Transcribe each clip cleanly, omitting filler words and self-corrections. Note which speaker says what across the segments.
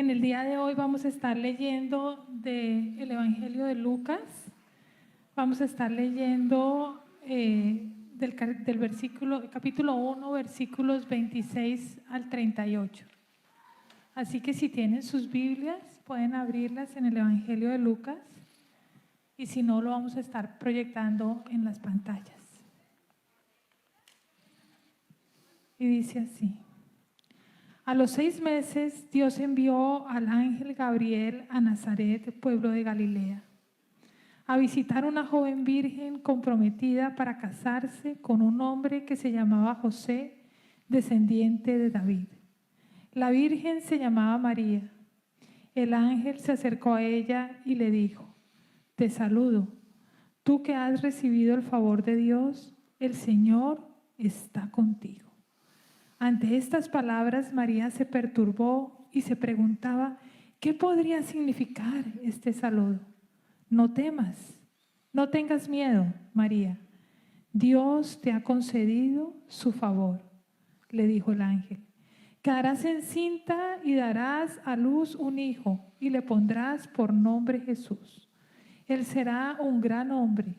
Speaker 1: En el día de hoy vamos a estar leyendo del Evangelio de Lucas. Vamos a estar leyendo del capítulo 1, versículos 26 al 38. Así que si tienen sus Biblias, pueden abrirlas en el Evangelio de Lucas. Y si no, lo vamos a estar proyectando en las pantallas. Y dice así: a los 6 meses, Dios envió al ángel Gabriel a Nazaret, pueblo de Galilea, a visitar una joven virgen comprometida para casarse con un hombre que se llamaba José, descendiente de David. La virgen se llamaba María. El ángel se acercó a ella y le dijo: te saludo, tú que has recibido el favor de Dios, el Señor está contigo. Ante estas palabras, María se perturbó y se preguntaba qué podría significar este saludo. No temas, no tengas miedo, María. Dios te ha concedido su favor, le dijo el ángel. Quedarás encinta y darás a luz un hijo y le pondrás por nombre Jesús. Él será un gran hombre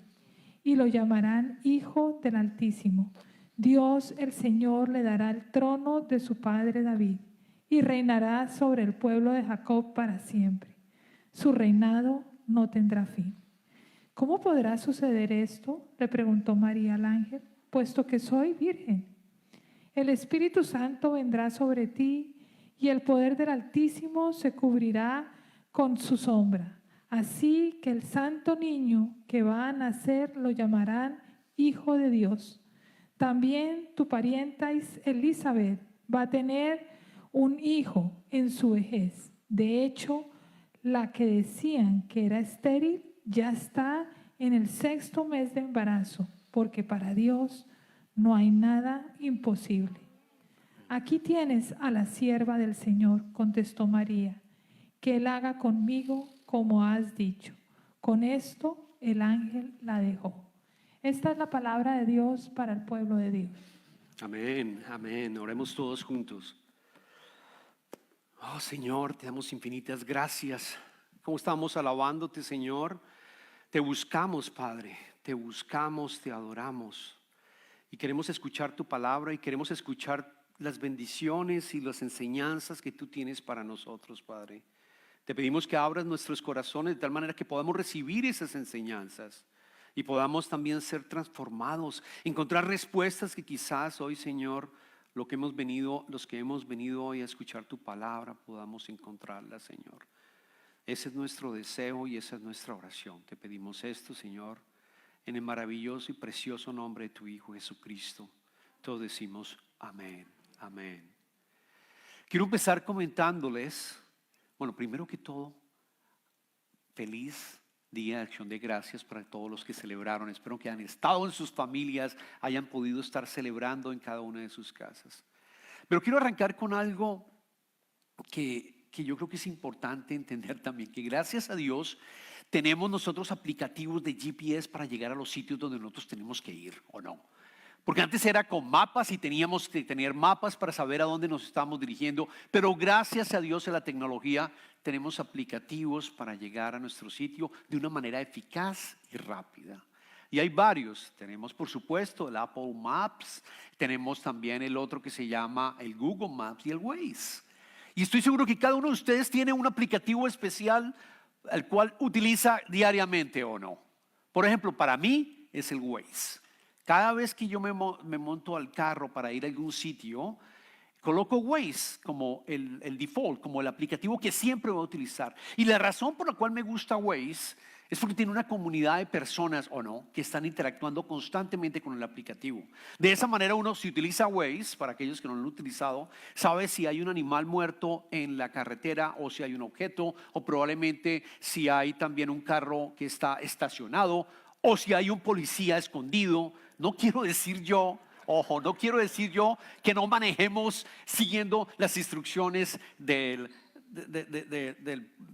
Speaker 1: y lo llamarán Hijo del Altísimo. Dios el Señor le dará el trono de su padre David y reinará sobre el pueblo de Jacob para siempre. Su reinado no tendrá fin. ¿Cómo podrá suceder esto?, le preguntó María al ángel, puesto que soy virgen. El Espíritu Santo vendrá sobre ti y el poder del Altísimo se cubrirá con su sombra. Así que el santo niño que va a nacer lo llamarán Hijo de Dios. También tu parienta Elizabeth va a tener un hijo en su vejez. De hecho, la que decían que era estéril ya está en el 6º mes de embarazo, porque para Dios no hay nada imposible. Aquí tienes a la sierva del Señor, contestó María, que Él haga conmigo como has dicho. Con esto el ángel la dejó. Esta es la palabra de Dios para el pueblo de Dios.
Speaker 2: Amén, amén. Oremos todos juntos. Oh Señor, te damos infinitas gracias. ¿Cómo estamos alabándote, Señor? Te buscamos, Padre, te buscamos, te adoramos. Y queremos escuchar tu palabra y queremos escuchar las bendiciones y las enseñanzas que tú tienes para nosotros, Padre. Te pedimos que abras nuestros corazones de tal manera que podamos recibir esas enseñanzas y podamos también ser transformados, encontrar respuestas que quizás hoy, Señor, los que hemos venido hoy a escuchar tu palabra, podamos encontrarlas, Señor. Ese es nuestro deseo y esa es nuestra oración. Te pedimos esto, Señor, en el maravilloso y precioso nombre de tu Hijo Jesucristo. Todos decimos amén, amén. Quiero empezar comentándoles, bueno, primero que todo, feliz Día de Acción de Gracias para todos los que celebraron. Espero que hayan estado en sus familias, hayan podido estar celebrando en cada una de sus casas. Pero quiero arrancar con algo que yo creo que es importante entender también, que gracias a Dios tenemos nosotros aplicativos de GPS para llegar a los sitios donde nosotros tenemos que ir, ¿o no? Porque antes era con mapas y teníamos que tener mapas para saber a dónde nos estábamos dirigiendo, pero gracias a Dios en la tecnología tenemos aplicativos para llegar a nuestro sitio de una manera eficaz y rápida. Y hay varios, tenemos por supuesto el Apple Maps, tenemos también el otro que se llama el Google Maps y el Waze. Y estoy seguro que cada uno de ustedes tiene un aplicativo especial al cual utiliza diariamente, ¿o no? Por ejemplo, para mí es el Waze. Cada vez que yo me monto al carro para ir a algún sitio, coloco Waze como el default, como el aplicativo que siempre voy a utilizar. Y la razón por la cual me gusta Waze es porque tiene una comunidad de personas, ¿o no?, que están interactuando constantemente con el aplicativo. De esa manera uno, si utiliza Waze, para aquellos que no lo han utilizado, sabe si hay un animal muerto en la carretera o si hay un objeto, o probablemente si hay también un carro que está estacionado o si hay un policía escondido. No quiero decir yo, ojo, no quiero decir yo que no manejemos siguiendo las instrucciones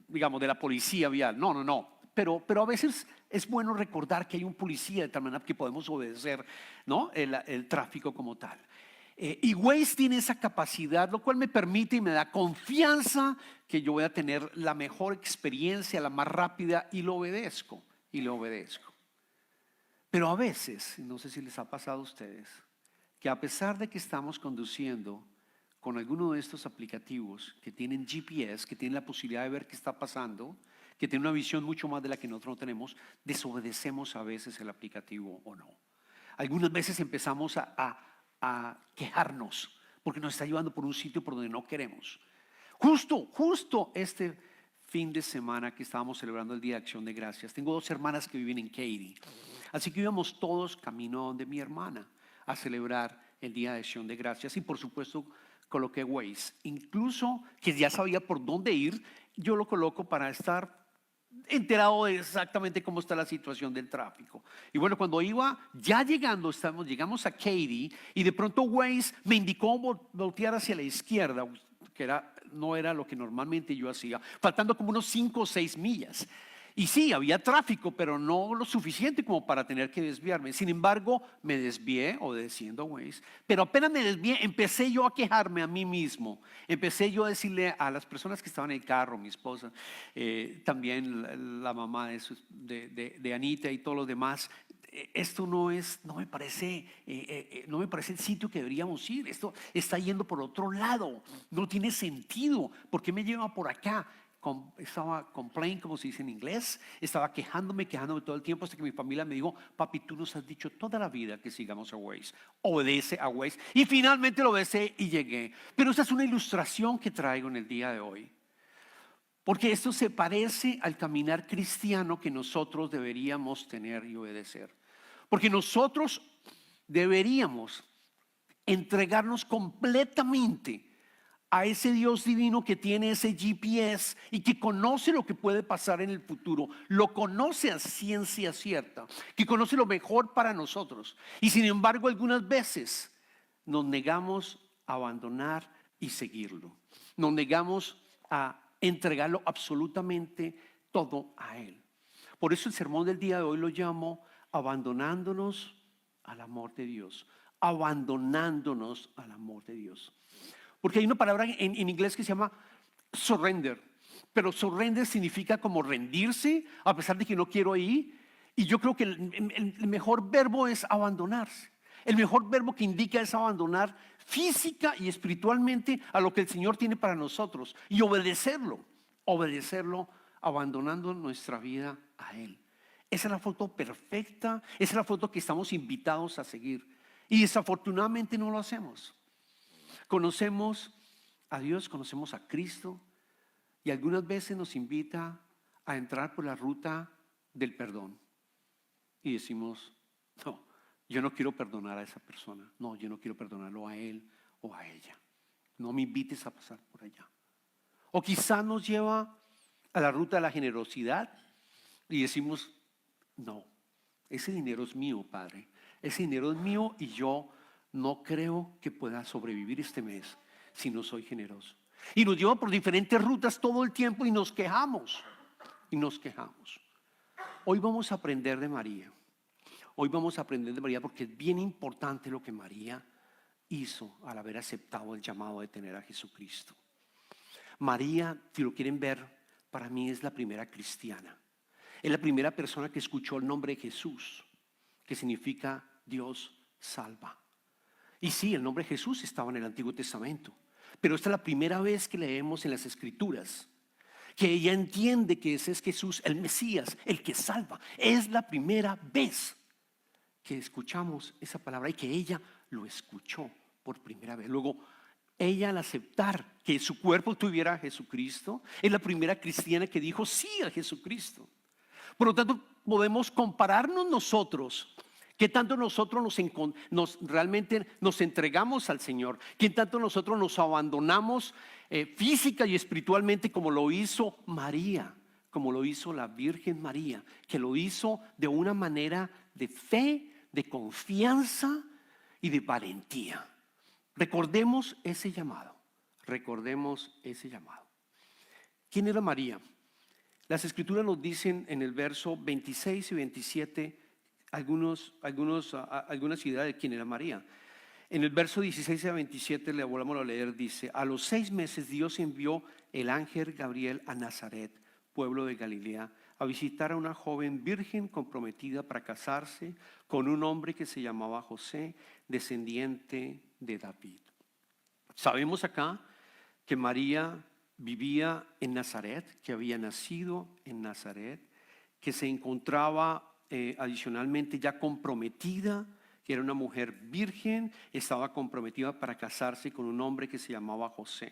Speaker 2: digamos, de la policía vial. No. Pero a veces es bueno recordar que hay un policía de tal manera que podemos obedecer, ¿no?, el tráfico como tal. Y Waze tiene esa capacidad, lo cual me permite y me da confianza que yo voy a tener la mejor experiencia, la más rápida, y lo obedezco, y lo obedezco. Pero a veces, no sé si les ha pasado a ustedes, que a pesar de que estamos conduciendo con alguno de estos aplicativos que tienen GPS, que tienen la posibilidad de ver qué está pasando, que tienen una visión mucho más de la que nosotros no tenemos, desobedecemos a veces el aplicativo o no. Algunas veces empezamos a quejarnos porque nos está llevando por un sitio por donde no queremos. Justo este fin de semana que estábamos celebrando el Día de Acción de Gracias, tengo 2 hermanas que viven en Katy, así que íbamos todos camino donde mi hermana a celebrar el Día de Acción de Gracias, y por supuesto coloqué Waze, incluso que ya sabía por dónde ir, yo lo coloco para estar enterado de exactamente cómo está la situación del tráfico. Y bueno, cuando iba ya llegamos a Katy, y de pronto Waze me indicó voltear hacia la izquierda, que no era lo que normalmente yo hacía, faltando como unos 5 o 6 millas. Y sí, había tráfico, pero no lo suficiente como para tener que desviarme. Sin embargo, me desvié, obedeciendo a Waze, pero apenas me desvié, empecé yo a quejarme a mí mismo. Empecé yo a decirle a las personas que estaban en el carro, mi esposa, también la mamá de Anita y todos los demás, esto no me parece el sitio que deberíamos ir. Esto está yendo por otro lado, no tiene sentido. ¿Por qué me lleva por acá? Estaba complain, como se dice en inglés, estaba quejándome todo el tiempo, hasta que mi familia me dijo: papi, tú nos has dicho toda la vida que sigamos a Waze, obedece a Waze. Y finalmente lo obedecé y llegué. Pero esta es una ilustración que traigo en el día de hoy, porque esto se parece al caminar cristiano que nosotros deberíamos tener y obedecer. Porque nosotros deberíamos entregarnos completamente a ese Dios divino que tiene ese GPS y que conoce lo que puede pasar en el futuro, lo conoce a ciencia cierta, que conoce lo mejor para nosotros. Y sin embargo, algunas veces nos negamos a abandonar y seguirlo. Nos negamos a entregarlo absolutamente todo a Él. Por eso el sermón del día de hoy lo llamo abandonándonos al amor de Dios. Abandonándonos al amor de Dios. Porque hay una palabra en inglés que se llama surrender, pero surrender significa como rendirse a pesar de que no quiero ir. Y yo creo que el mejor verbo es abandonarse. El mejor verbo que indica es abandonar física y espiritualmente a lo que el Señor tiene para nosotros y obedecerlo, abandonando nuestra vida a Él. Esa es la foto perfecta, esa es la foto que estamos invitados a seguir, y desafortunadamente no lo hacemos. Conocemos a Dios, conocemos a Cristo, y algunas veces nos invita a entrar por la ruta del perdón y decimos: no, yo no quiero perdonar a esa persona, no, yo no quiero perdonarlo a él o a ella, no me invites a pasar por allá. O quizás nos lleva a la ruta de la generosidad y decimos: no, ese dinero es mío, Padre, ese dinero es mío, y yo no creo que pueda sobrevivir este mes si no soy generoso. Y nos lleva por diferentes rutas todo el tiempo y nos quejamos. Hoy vamos a aprender de María. Porque es bien importante lo que María hizo al haber aceptado el llamado de tener a Jesucristo. María, si lo quieren ver, para mí es la primera cristiana. Es la primera persona que escuchó el nombre de Jesús, que significa Dios salva. Y sí, el nombre Jesús estaba en el Antiguo Testamento, pero esta es la primera vez que leemos en las Escrituras que ella entiende que ese es Jesús, el Mesías, el que salva. Es la primera vez que escuchamos esa palabra y que ella lo escuchó por primera vez. Luego, ella, al aceptar que su cuerpo tuviera a Jesucristo, es la primera cristiana que dijo sí a Jesucristo. Por lo tanto, podemos compararnos nosotros. ¿Qué tanto nosotros realmente nos entregamos al Señor? ¿Qué tanto nosotros nos abandonamos física y espiritualmente, como lo hizo María, como lo hizo la Virgen María, que lo hizo de una manera de fe, de confianza y de valentía? Recordemos ese llamado. ¿Quién era María? Las Escrituras nos dicen en el verso 26 y 27 algunas ideas de quién era María. En el verso 16 a 27 le volvamos a leer, dice: a los 6 meses Dios envió el ángel Gabriel a Nazaret, pueblo de Galilea, a visitar a una joven virgen comprometida para casarse con un hombre que se llamaba José, descendiente de David. Sabemos acá que María vivía en Nazaret, que había nacido en Nazaret, que se encontraba adicionalmente ya comprometida, que era una mujer virgen, estaba comprometida para casarse con un hombre que se llamaba José,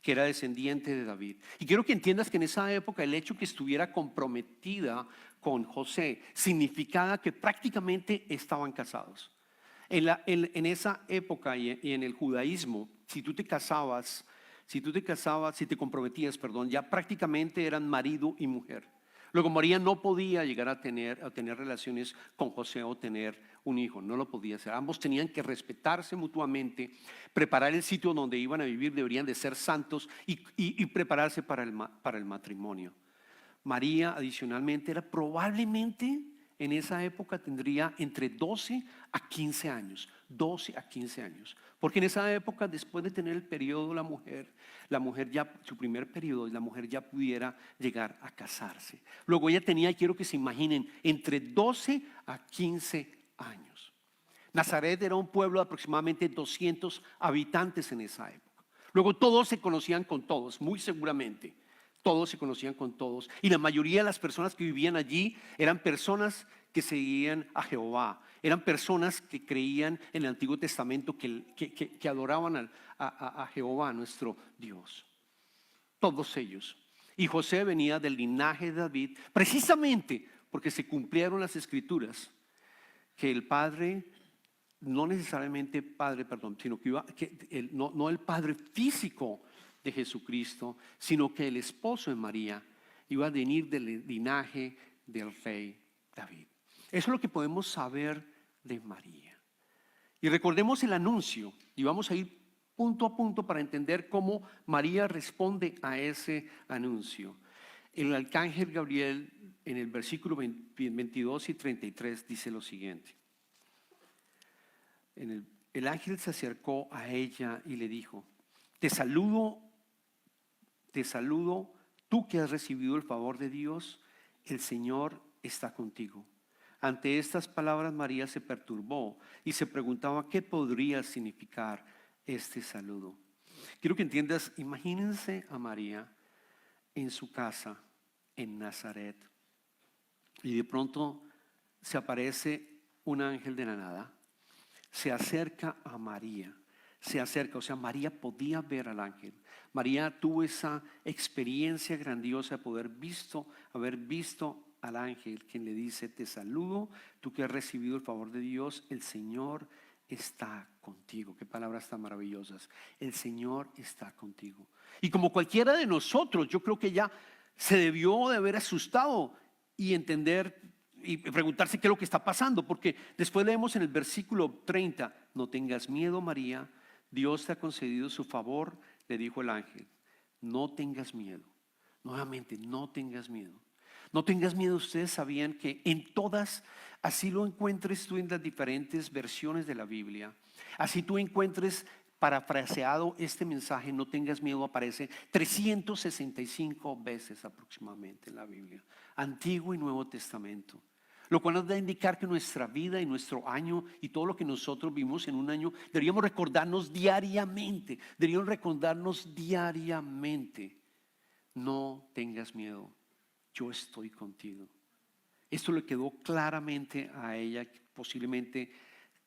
Speaker 2: que era descendiente de David. Y quiero que entiendas que en esa época el hecho que estuviera comprometida con José significaba que prácticamente estaban casados. En esa época y en el judaísmo, si te comprometías, ya prácticamente eran marido y mujer. Luego María no podía llegar a tener relaciones con José o tener un hijo, no lo podía hacer. Ambos tenían que respetarse mutuamente, preparar el sitio donde iban a vivir, deberían de ser santos y prepararse para el matrimonio. María adicionalmente era probablemente en esa época tendría entre 12 a 15 años, 12 a 15 años. Porque en esa época, después de tener el periodo, la mujer ya, su primer periodo, la mujer ya pudiera llegar a casarse. Luego ella tenía, quiero que se imaginen, entre 12 a 15 años. Nazaret era un pueblo de aproximadamente 200 habitantes en esa época. Luego todos se conocían con todos, muy seguramente. Todos se conocían con todos. Y la mayoría de las personas que vivían allí eran personas que seguían a Jehová. Eran personas que creían en el Antiguo Testamento, que adoraban a Jehová, nuestro Dios. Todos ellos. Y José venía del linaje de David, precisamente porque se cumplieron las escrituras, que el padre, no necesariamente padre, sino no el padre físico de Jesucristo, sino que el esposo de María iba a venir del linaje del rey David. Eso es lo que podemos saber de María. Y recordemos el anuncio, y vamos a ir punto a punto para entender cómo María responde a ese anuncio. El arcángel Gabriel, en el versículo 22 y 33, dice lo siguiente: el ángel se acercó a ella y le dijo: te saludo, tú que has recibido el favor de Dios, el Señor está contigo. Ante estas palabras María se perturbó y se preguntaba qué podría significar este saludo. Quiero que entiendas, imagínense a María en su casa en Nazaret y de pronto se aparece un ángel de la nada, se acerca a María. María podía ver al ángel. María tuvo esa experiencia grandiosa de haber visto al ángel, quien le dice: te saludo, tú que has recibido el favor de Dios, el Señor está contigo. Qué palabras tan maravillosas. El Señor está contigo. Y como cualquiera de nosotros, yo creo que ella se debió de haber asustado y entender y preguntarse qué es lo que está pasando, porque después leemos en el versículo 30: no tengas miedo, María, Dios te ha concedido su favor, le dijo el ángel. No tengas miedo. Nuevamente, no tengas miedo. No tengas miedo. Ustedes sabían que en todas, así lo encuentres tú en las diferentes versiones de la Biblia, así tú encuentres parafraseado este mensaje, no tengas miedo, aparece 365 veces aproximadamente en la Biblia, Antiguo y Nuevo Testamento. Lo cual nos da a indicar que nuestra vida y nuestro año y todo lo que nosotros vimos en un año deberíamos recordarnos diariamente. No tengas miedo, yo estoy contigo. Esto le quedó claramente a ella, posiblemente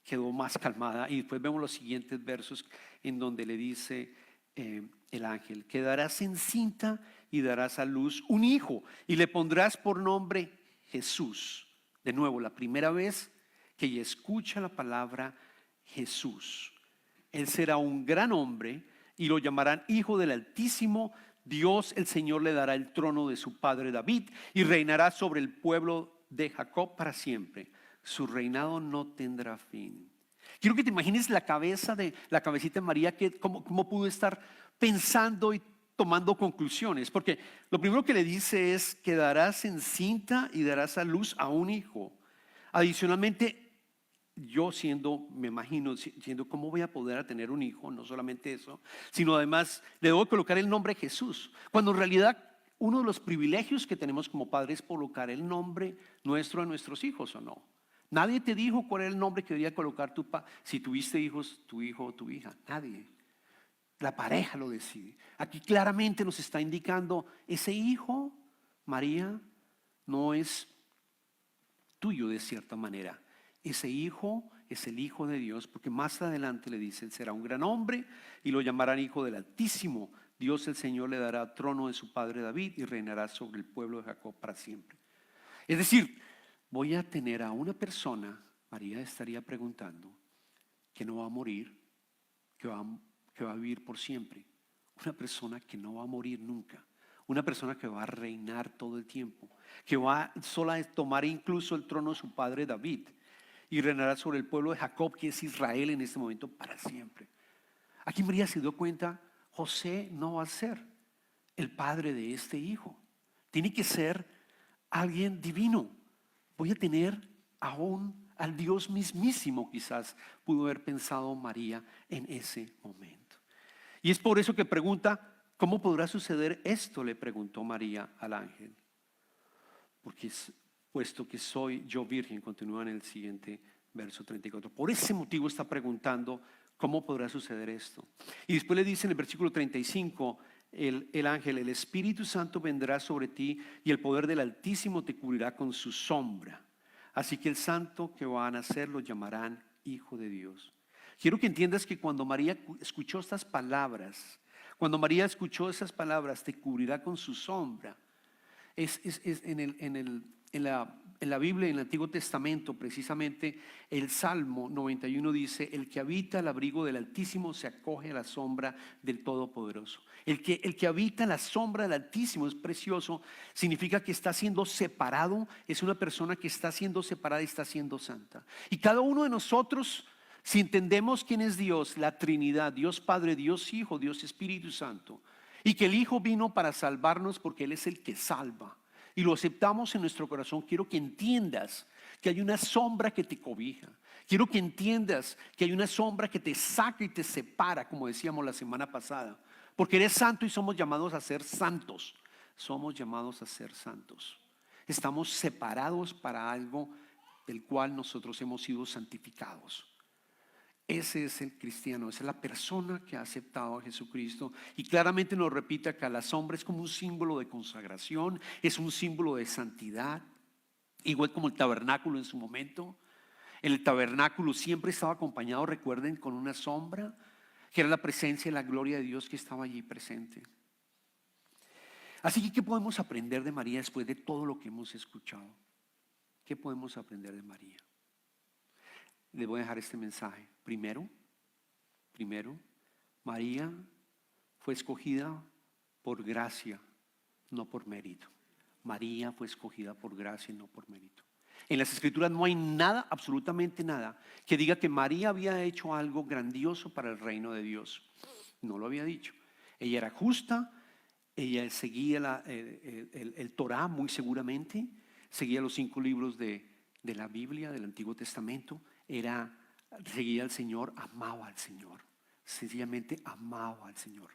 Speaker 2: quedó más calmada. Y después vemos los siguientes versos en donde le dice el ángel: quedarás encinta y darás a luz un hijo y le pondrás por nombre Jesús. De nuevo, la primera vez que ella escucha la palabra Jesús. Él será un gran hombre y lo llamarán Hijo del Altísimo. Dios el Señor le dará el trono de su padre David y reinará sobre el pueblo de Jacob para siempre. Su reinado no tendrá fin. Quiero que te imagines la cabecita de María, que cómo pudo estar pensando y tomando conclusiones, porque lo primero que le dice es: quedarás encinta y darás a luz a un hijo. Adicionalmente, yo me imagino, siendo cómo voy a poder tener un hijo, no solamente eso, sino además le debo colocar el nombre Jesús, cuando en realidad uno de los privilegios que tenemos como padres es colocar el nombre nuestro a nuestros hijos, ¿o no? Nadie te dijo cuál era el nombre que debía colocar si tuviste hijos, tu hijo o tu hija, nadie. La pareja lo decide. Aquí claramente nos está indicando, ese hijo, María, no es tuyo de cierta manera. Ese hijo es el Hijo de Dios, porque más adelante le dice, él será un gran hombre y lo llamarán Hijo del Altísimo. Dios el Señor le dará trono de su padre David y reinará sobre el pueblo de Jacob para siempre. Es decir, voy a tener a una persona, María estaría preguntando, que no va a morir, que va a vivir por siempre. Una persona que no va a morir nunca. Una persona que va a reinar todo el tiempo, que va sola a tomar incluso el trono de su padre David y reinará sobre el pueblo de Jacob, que es Israel en este momento para siempre. Aquí María se dio cuenta, José no va a ser el padre de este hijo. Tiene que ser alguien divino. Voy a tener aún al Dios mismísimo, quizás pudo haber pensado María en ese momento. Y es por eso que pregunta, ¿cómo podrá suceder esto?, le preguntó María al ángel. Porque puesto que soy yo virgen, continúa en el siguiente verso 34. Por ese motivo está preguntando, ¿cómo podrá suceder esto? Y después le dice en el versículo 35, el ángel, el Espíritu Santo vendrá sobre ti y el poder del Altísimo te cubrirá con su sombra. Así que el santo que va a nacer lo llamarán Hijo de Dios. Quiero que entiendas que cuando María escuchó estas palabras, te cubrirá con su sombra. En la Biblia, en el Antiguo Testamento, precisamente el Salmo 91 dice, el que habita al abrigo del Altísimo se acoge a la sombra del Todopoderoso. El que habita la sombra del Altísimo es precioso, significa que está siendo separado, es una persona que está siendo separada y está siendo santa. Y cada uno de nosotros, si entendemos quién es Dios, la Trinidad, Dios Padre, Dios Hijo, Dios Espíritu Santo, y que el Hijo vino para salvarnos porque Él es el que salva, y lo aceptamos en nuestro corazón, quiero que entiendas que hay una sombra que te cobija. Quiero que entiendas que hay una sombra que te saca y te separa, como decíamos la semana pasada, porque eres santo y somos llamados a ser santos. Somos llamados a ser santos. Estamos separados para algo del cual nosotros hemos sido santificados. Ese es el cristiano, esa es la persona que ha aceptado a Jesucristo. Y claramente nos repite que la sombra es como un símbolo de consagración, es un símbolo de santidad, igual como el tabernáculo en su momento. El tabernáculo siempre estaba acompañado, recuerden, con una sombra, que era la presencia y la gloria de Dios que estaba allí presente. Así que, ¿qué podemos aprender de María después de todo lo que hemos escuchado? ¿Qué podemos aprender de María? Les voy a dejar este mensaje. Primero, María fue escogida por gracia, no por mérito. María fue escogida por gracia y no por mérito. En las Escrituras no hay nada, absolutamente nada, que diga que María había hecho algo grandioso para el reino de Dios. No lo había dicho. Ella era justa, ella seguía el Torá muy seguramente, seguía los 5 libros de la Biblia, del Antiguo Testamento. Seguía al Señor, amaba al Señor, sencillamente amaba al Señor.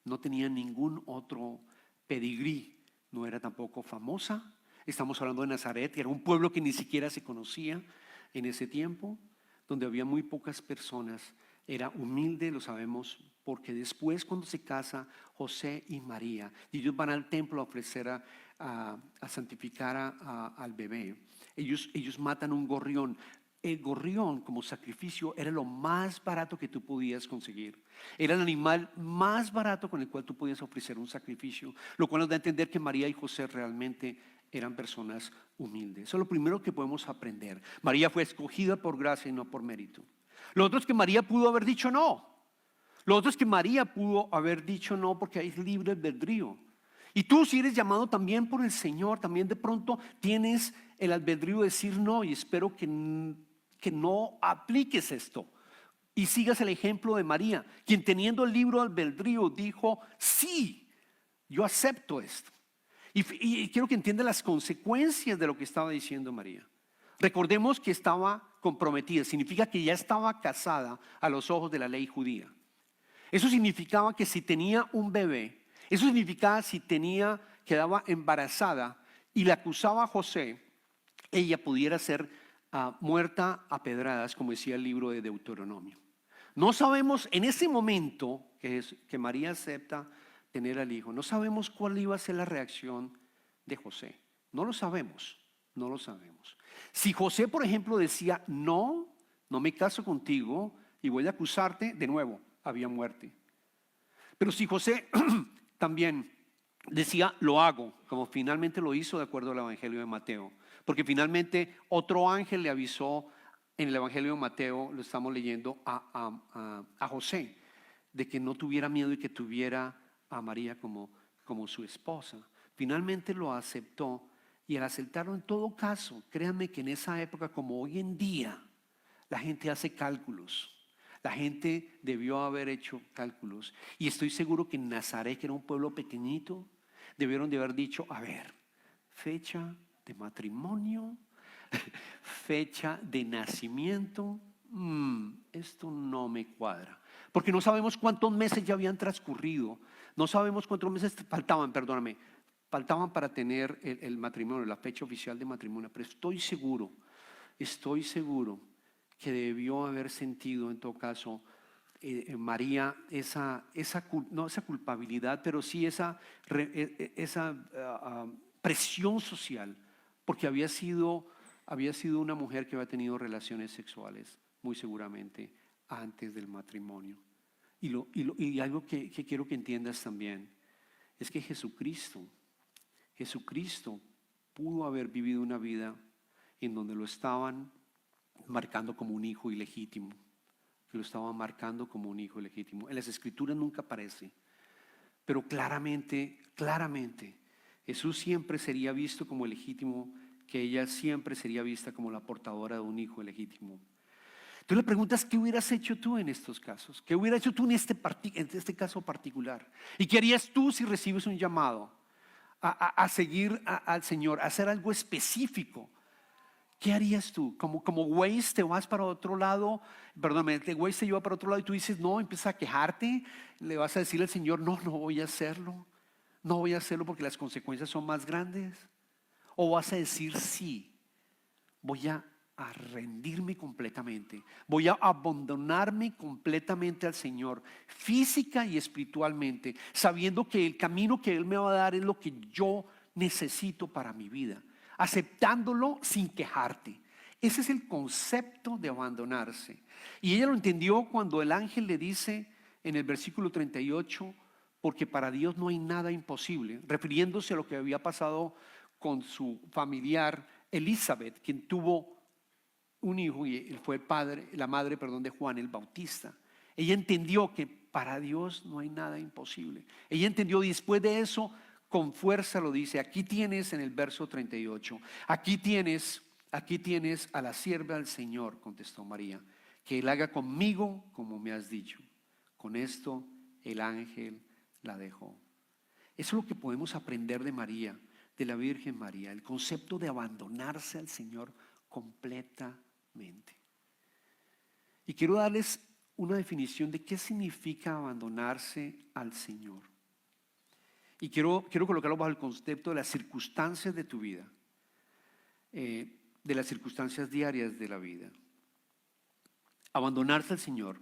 Speaker 2: No tenía ningún otro pedigrí, no era tampoco famosa. Estamos hablando de Nazaret, que era un pueblo que ni siquiera se conocía en ese tiempo, donde había muy pocas personas. Era humilde, lo sabemos, porque después cuando se casa José y María, y ellos van al templo a ofrecer a santificar al bebé, ellos matan un gorrión. El gorrión como sacrificio era lo más barato que tú podías conseguir. Era el animal más barato con el cual tú podías ofrecer un sacrificio, lo cual nos da a entender que María y José realmente eran personas humildes. Eso es lo primero que podemos aprender. María fue escogida por gracia y no por mérito. Lo otro es que María pudo haber dicho no. Lo otro es que María pudo haber dicho no porque hay libre albedrío. Y tú, si eres llamado también por el Señor, también de pronto tienes el albedrío de decir no, y espero que no apliques esto y sigas el ejemplo de María, quien teniendo el libre albedrío dijo sí, yo acepto esto. Y quiero que entiendan las consecuencias de lo que estaba diciendo María. Recordemos que estaba comprometida, significa que ya estaba casada a los ojos de la ley judía. Eso significaba que si tenía un bebé, eso significaba si quedaba embarazada y la acusaba a José, ella pudiera ser muerta a pedradas, como decía el libro de Deuteronomio. No sabemos en ese momento que María acepta tener al hijo, no sabemos cuál iba a ser la reacción de José. No lo sabemos, no lo sabemos. Si José, por ejemplo, decía, no me caso contigo y voy a acusarte, de nuevo, había muerte. Pero si José también decía, lo hago, como finalmente lo hizo de acuerdo al Evangelio de Mateo, porque finalmente otro ángel le avisó en el Evangelio de Mateo, lo estamos leyendo, a José, de que no tuviera miedo y que tuviera a María como su esposa. Finalmente lo aceptó, y al aceptarlo, en todo caso, créanme que en esa época, como hoy en día, la gente hace cálculos. La gente debió haber hecho cálculos, y estoy seguro que en Nazaret, que era un pueblo pequeñito, debieron de haber dicho, a ver, fecha de matrimonio, fecha de nacimiento, esto no me cuadra, porque no sabemos cuántos meses ya habían transcurrido, no sabemos cuántos meses faltaban para tener el matrimonio, la fecha oficial de matrimonio, pero estoy seguro que debió haber sentido en todo caso María no esa culpabilidad, pero sí esa presión social, porque había sido una mujer que había tenido relaciones sexuales muy seguramente antes del matrimonio. Y algo que quiero que entiendas también es que Jesucristo pudo haber vivido una vida en donde lo estaban marcando como un hijo ilegítimo, En las escrituras nunca aparece, pero claramente Jesús siempre sería visto como legítimo, que ella siempre sería vista como la portadora de un hijo legítimo. Tú le preguntas, ¿qué hubieras hecho tú en estos casos? ¿Qué hubieras hecho tú en este caso particular? ¿Y qué harías tú si recibes un llamado a seguir al Señor, a hacer algo específico? ¿Qué harías tú? Como Waze te vas para otro lado, Waze te lleva para otro lado y tú dices, no, empiezas a quejarte, le vas a decir al Señor, no voy a hacerlo porque las consecuencias son más grandes. O vas a decir, sí, voy a rendirme completamente, voy a abandonarme completamente al Señor, física y espiritualmente, sabiendo que el camino que Él me va a dar es lo que yo necesito para mi vida, aceptándolo sin quejarte. Ese es el concepto de abandonarse. Y ella lo entendió cuando el ángel le dice en el versículo 38, porque para Dios no hay nada imposible, refiriéndose a lo que había pasado con su familiar Elizabeth, quien tuvo un hijo y él fue la madre de Juan el Bautista. Ella entendió que para Dios no hay nada imposible. Ella entendió, y después de eso con fuerza lo dice. Aquí tienes en el verso 38, aquí tienes a la sierva del Señor, contestó María, que Él haga conmigo como me has dicho. Con esto el ángel la dejó. Eso es lo que podemos aprender de María, de la Virgen María, el concepto de abandonarse al Señor completamente. Y quiero darles una definición de qué significa abandonarse al Señor. Y quiero colocarlo bajo el concepto de las circunstancias de tu vida, de las circunstancias diarias de la vida. Abandonarse al Señor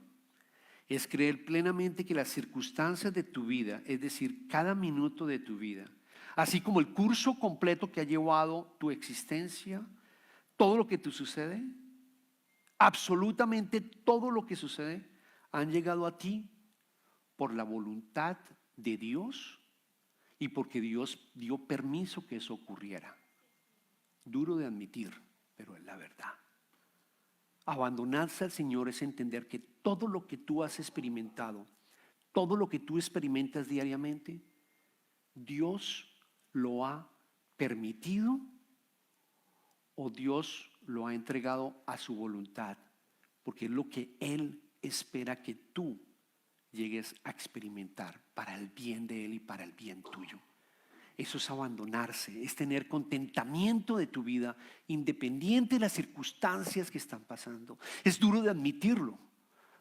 Speaker 2: es creer plenamente que las circunstancias de tu vida, es decir, cada minuto de tu vida, así como el curso completo que ha llevado tu existencia, todo lo que te sucede, absolutamente todo lo que sucede, han llegado a ti por la voluntad de Dios y porque Dios dio permiso que eso ocurriera. Duro de admitir, pero es la verdad. Abandonarse al Señor es entender que todo lo que tú has experimentado, todo lo que tú experimentas diariamente, Dios lo ha permitido o Dios lo ha entregado a su voluntad, porque es lo que Él espera que tú llegues a experimentar para el bien de Él y para el bien tuyo. Eso es abandonarse, es tener contentamiento de tu vida independiente de las circunstancias que están pasando. Es duro de admitirlo,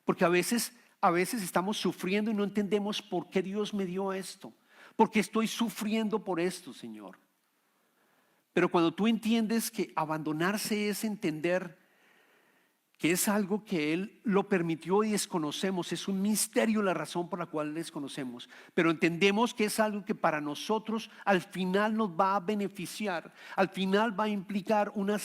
Speaker 2: porque a veces estamos sufriendo y no entendemos por qué Dios me dio esto, por qué estoy sufriendo por esto, Señor. Pero cuando tú entiendes que abandonarse es entender que es algo que Él lo permitió y desconocemos, es un misterio la razón por la cual desconocemos, pero entendemos que es algo que para nosotros al final nos va a beneficiar, al final va a implicar una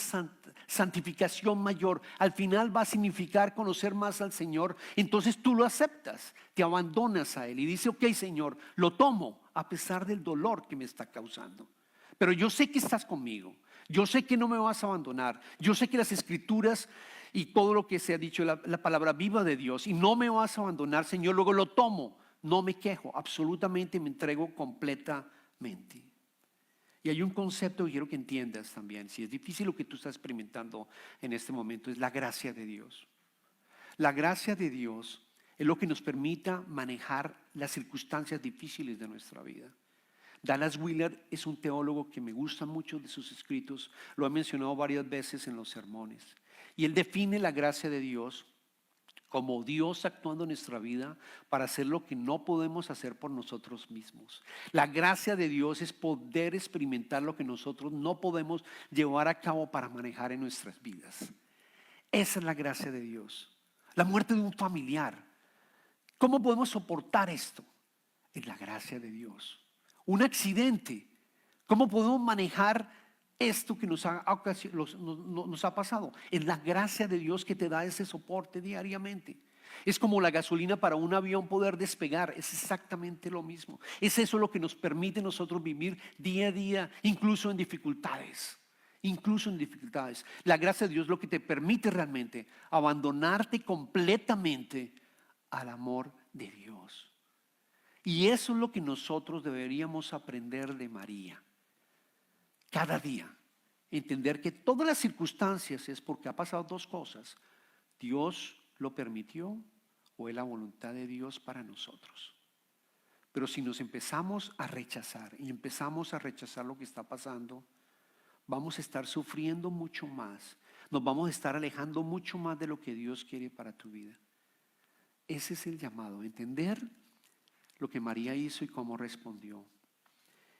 Speaker 2: santificación mayor, al final va a significar conocer más al Señor. Entonces tú lo aceptas, te abandonas a Él y dices: ok, Señor, lo tomo a pesar del dolor que me está causando, pero yo sé que estás conmigo, yo sé que no me vas a abandonar, yo sé que las Escrituras y todo lo que se ha dicho, la palabra viva de Dios, y no me vas a abandonar, Señor. Luego lo tomo, no me quejo, absolutamente me entrego completamente. Y hay un concepto que quiero que entiendas también, si es difícil lo que tú estás experimentando en este momento, es la gracia de Dios. La gracia de Dios es lo que nos permita manejar las circunstancias difíciles de nuestra vida. Dallas Willard es un teólogo que me gusta mucho de sus escritos, lo ha mencionado varias veces en los sermones. Y él define la gracia de Dios como Dios actuando en nuestra vida para hacer lo que no podemos hacer por nosotros mismos. La gracia de Dios es poder experimentar lo que nosotros no podemos llevar a cabo para manejar en nuestras vidas. Esa es la gracia de Dios. La muerte de un familiar. ¿Cómo podemos soportar esto? Es la gracia de Dios. Un accidente. ¿Cómo podemos manejar esto que nos ha pasado? Es la gracia de Dios que te da ese soporte diariamente. Es como la gasolina para un avión poder despegar. Es exactamente lo mismo. Es eso lo que nos permite nosotros vivir día a día, incluso en dificultades. Incluso en dificultades. La gracia de Dios es lo que te permite realmente abandonarte completamente al amor de Dios. Y eso es lo que nosotros deberíamos aprender de María. Cada día, entender que todas las circunstancias es porque ha pasado dos cosas: Dios lo permitió o es la voluntad de Dios para nosotros. Pero si nos empezamos a rechazar y empezamos a rechazar lo que está pasando, vamos a estar sufriendo mucho más, nos vamos a estar alejando mucho más de lo que Dios quiere para tu vida. Ese es el llamado, entender lo que María hizo y cómo respondió.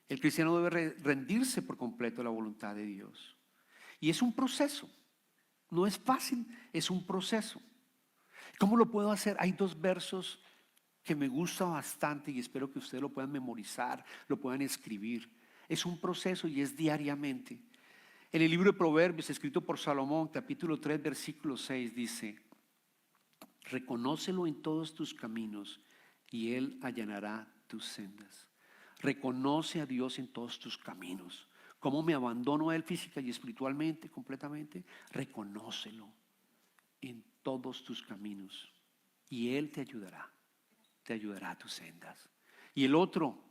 Speaker 2: El cristiano debe rendirse por completo a la voluntad de Dios. Y es un proceso. No es fácil, es un proceso. ¿Cómo lo puedo hacer? Hay dos versos que me gustan bastante y espero que ustedes lo puedan memorizar, lo puedan escribir. Es un proceso y es diariamente. En el libro de Proverbios, escrito por Salomón, capítulo 3, versículo 6, dice: reconócelo en todos tus caminos y Él allanará tus sendas. Reconoce a Dios en todos tus caminos. ¿Cómo me abandono a Él física y espiritualmente, completamente? Reconócelo en todos tus caminos y Él te ayudará a tus sendas. Y el otro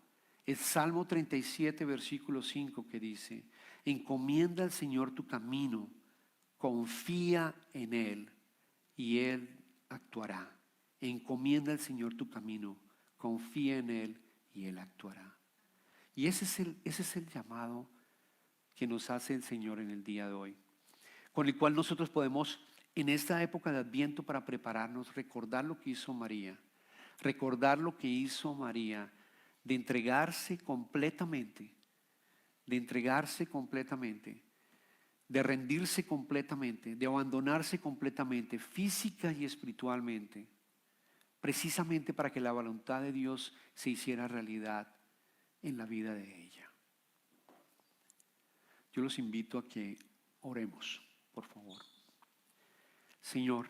Speaker 2: es Salmo 37, versículo 5, que dice: encomienda al Señor tu camino, confía en Él y Él actuará. Encomienda al Señor tu camino, confía en Él y Él actuará. Y ese es el llamado que nos hace el Señor en el día de hoy, con el cual nosotros podemos, en esta época de Adviento, para prepararnos, recordar lo que hizo María, de entregarse completamente, de rendirse completamente, de abandonarse completamente, física y espiritualmente, precisamente para que la voluntad de Dios se hiciera realidad en la vida de ella. Yo los invito a que oremos, por favor. Señor,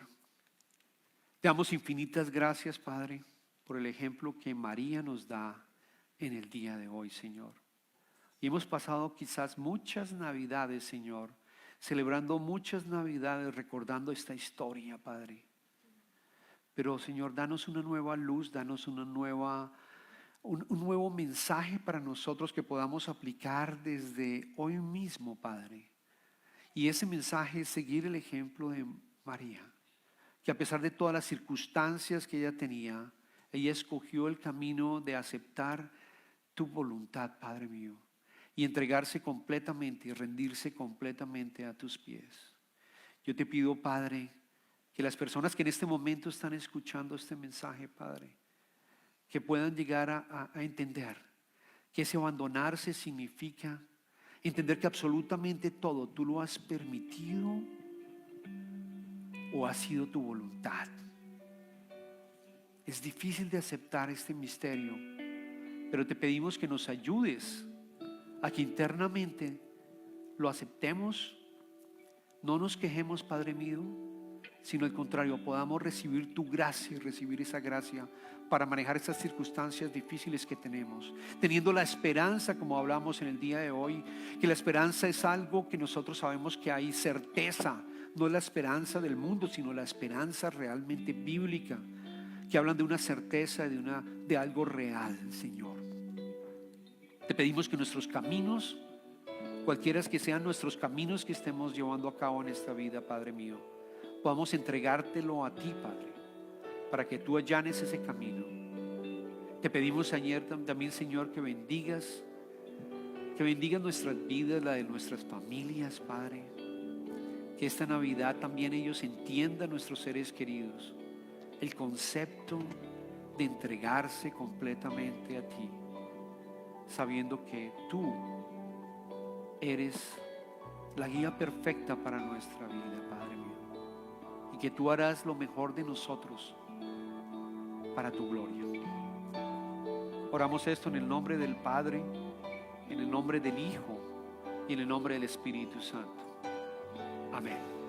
Speaker 2: te damos infinitas gracias, Padre, por el ejemplo que María nos da en el día de hoy, Señor. Y hemos pasado quizás muchas Navidades, Señor, celebrando muchas Navidades, recordando esta historia, Padre. Pero, Señor, danos una nueva luz, danos un nuevo mensaje para nosotros que podamos aplicar desde hoy mismo, Padre. Y ese mensaje es seguir el ejemplo de María, que a pesar de todas las circunstancias que ella tenía, ella escogió el camino de aceptar tu voluntad, Padre mío. y entregarse completamente y rendirse completamente a tus pies. Yo te pido, Padre, que las personas que en este momento están escuchando este mensaje, Padre, que puedan llegar a entender que ese abandonarse significa entender que absolutamente todo tú lo has permitido o ha sido tu voluntad. Es difícil de aceptar este misterio, pero te pedimos que nos ayudes a que internamente lo aceptemos, no nos quejemos, Padre mío, sino al contrario, podamos recibir tu gracia y recibir esa gracia para manejar estas circunstancias difíciles que tenemos, teniendo la esperanza, como hablamos en el día de hoy, que la esperanza es algo que nosotros sabemos que hay certeza, no es la esperanza del mundo, sino la esperanza realmente bíblica, que hablan de una certeza, de algo real, Señor. Te pedimos que nuestros caminos, cualquiera que sean nuestros caminos que estemos llevando a cabo en esta vida, Padre mío, podamos entregártelo a ti, Padre, para que tú allanes ese camino. Te pedimos ayer también, Señor, que bendigas nuestras vidas, la de nuestras familias, Padre. Que esta Navidad también ellos entiendan, nuestros seres queridos, el concepto de entregarse completamente a ti, sabiendo que tú eres la guía perfecta para nuestra vida, Padre mío, y que tú harás lo mejor de nosotros para tu gloria. Oramos esto en el nombre del Padre, en el nombre del Hijo y en el nombre del Espíritu Santo. Amén.